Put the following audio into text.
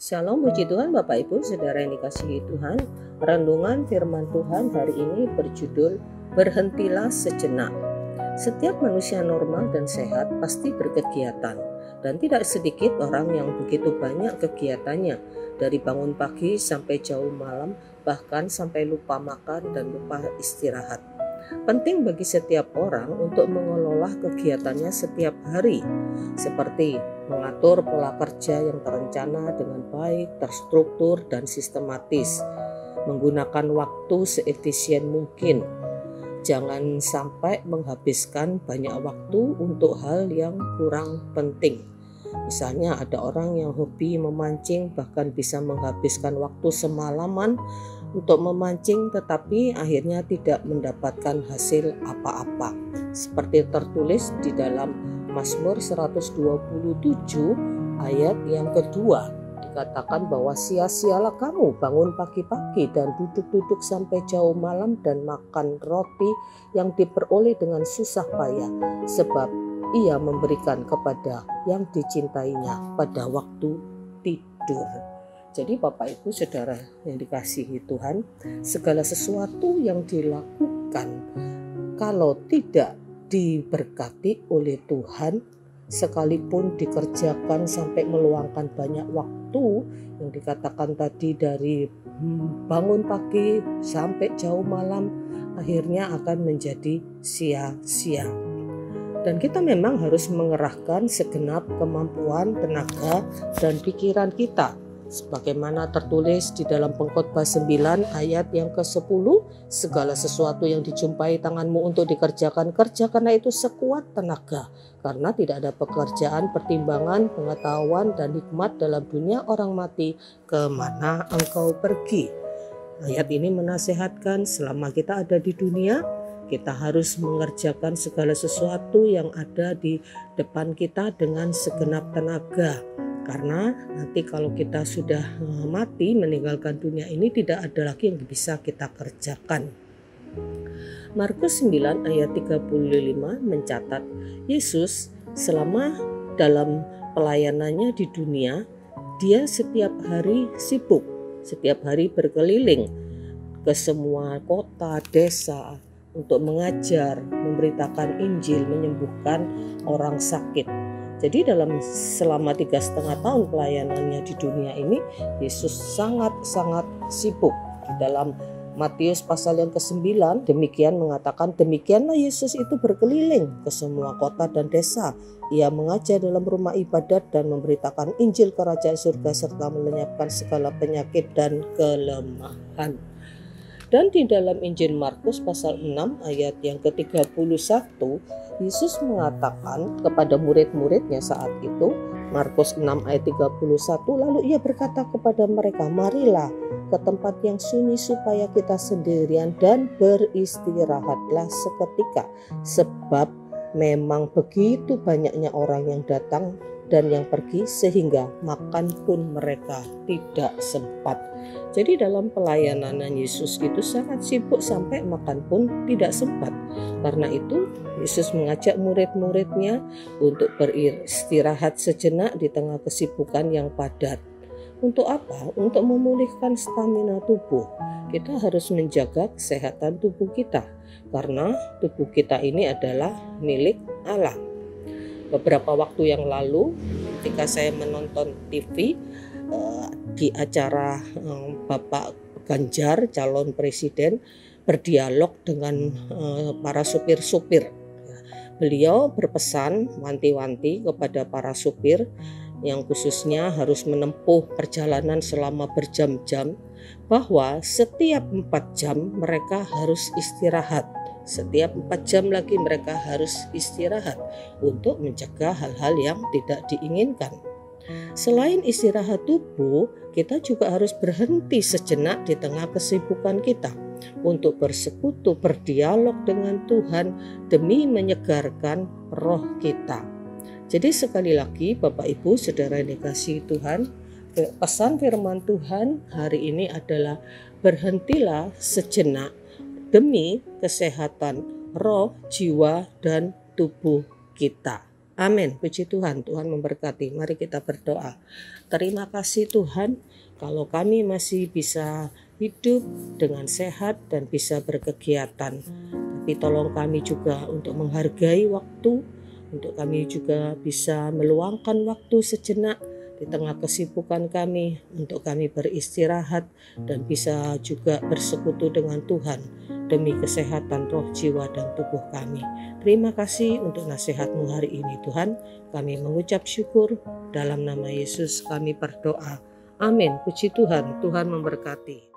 Shalom, puji Tuhan Bapak Ibu Saudara yang dikasihi Tuhan. Renungan firman Tuhan hari ini berjudul Berhentilah Sejenak. Setiap manusia normal dan sehat pasti berkegiatan, dan tidak sedikit orang yang begitu banyak kegiatannya, dari bangun pagi sampai jauh malam, bahkan sampai lupa makan dan lupa istirahat. Penting bagi setiap orang untuk mengelola kegiatannya setiap hari, seperti mengatur pola kerja yang terencana dengan baik, terstruktur, dan sistematis, menggunakan waktu seefisien mungkin. Jangan sampai menghabiskan banyak waktu untuk hal yang kurang penting. Misalnya ada orang yang hobi memancing, bahkan bisa menghabiskan waktu semalaman untuk memancing, tetapi akhirnya tidak mendapatkan hasil apa-apa. Seperti tertulis di dalam Mazmur 127 ayat yang kedua, dikatakan bahwa sia-sialah kamu bangun pagi-pagi dan duduk-duduk sampai jauh malam dan makan roti yang diperoleh dengan susah payah, sebab ia memberikan kepada yang dicintainya pada waktu tidur. Jadi Bapak Ibu Saudara yang dikasihi Tuhan, segala sesuatu yang dilakukan kalau tidak diberkati oleh Tuhan, sekalipun dikerjakan sampai meluangkan banyak waktu yang dikatakan tadi dari bangun pagi sampai jauh malam, akhirnya akan menjadi sia-sia. Dan kita memang harus mengerahkan segenap kemampuan, tenaga, dan pikiran kita, sebagaimana tertulis di dalam Pengkhotbah 9 ayat yang ke-10, segala sesuatu yang dijumpai tanganmu untuk dikerjakan, kerjakanlah itu sekuat tenaga, karena tidak ada pekerjaan, pertimbangan, pengetahuan, dan hikmat dalam dunia orang mati kemana engkau pergi. Ayat ini menasehatkan selama kita ada di dunia, kita harus mengerjakan segala sesuatu yang ada di depan kita dengan segenap tenaga. Karena nanti kalau kita sudah mati meninggalkan dunia ini, tidak ada lagi yang bisa kita kerjakan. Markus 9 ayat 35 mencatat Yesus selama dalam pelayanannya di dunia, dia setiap hari sibuk, setiap hari berkeliling ke semua kota, desa untuk mengajar, memberitakan Injil, menyembuhkan orang sakit. Jadi selama 3,5 tahun pelayanannya di dunia ini, Yesus sangat-sangat sibuk. Di dalam Matius pasal yang ke-9 demikian mengatakan, demikianlah Yesus itu berkeliling ke semua kota dan desa. Ia mengajar dalam rumah ibadat dan memberitakan Injil kerajaan surga serta melenyapkan segala penyakit dan kelemahan. Dan di dalam Injil Markus pasal 6 ayat yang ke-31, Yesus mengatakan kepada murid-muridnya saat itu, Markus 6 ayat 31, lalu ia berkata kepada mereka, marilah ke tempat yang sunyi supaya kita sendirian dan beristirahatlah seketika, sebab memang begitu banyaknya orang yang datang dan yang pergi sehingga makan pun mereka tidak sempat. Jadi dalam pelayanan Yesus itu sangat sibuk sampai makan pun tidak sempat. Karena itu Yesus mengajak murid-muridnya untuk beristirahat sejenak di tengah kesibukan yang padat. Untuk apa? Untuk memulihkan stamina tubuh. Kita harus menjaga kesehatan tubuh kita, karena tubuh kita ini adalah milik Allah. Beberapa waktu yang lalu ketika saya menonton TV di acara Bapak Ganjar calon presiden berdialog dengan para supir-supir. Beliau berpesan wanti-wanti kepada para supir yang khususnya harus menempuh perjalanan selama berjam-jam, bahwa setiap 4 jam mereka harus istirahat. Setiap 4 jam lagi mereka harus istirahat untuk mencegah hal-hal yang tidak diinginkan. Selain istirahat tubuh, kita juga harus berhenti sejenak di tengah kesibukan kita untuk bersekutu, berdialog dengan Tuhan demi menyegarkan roh kita. Jadi sekali lagi Bapak Ibu Saudara yang dikasihi Tuhan, pesan firman Tuhan hari ini adalah berhentilah sejenak demi kesehatan roh, jiwa, dan tubuh kita. Amin. Puji Tuhan, Tuhan memberkati. Mari kita berdoa. Terima kasih Tuhan, kalau kami masih bisa hidup dengan sehat dan bisa berkegiatan. Tapi tolong kami juga untuk menghargai waktu, untuk kami juga bisa meluangkan waktu sejenak di tengah kesibukan kami, untuk kami beristirahat dan bisa juga bersekutu dengan Tuhan demi kesehatan roh, jiwa, dan tubuh kami. Terima kasih untuk nasihat-Mu hari ini Tuhan. Kami mengucap syukur, dalam nama Yesus kami berdoa. Amin. Puji Tuhan, Tuhan memberkati.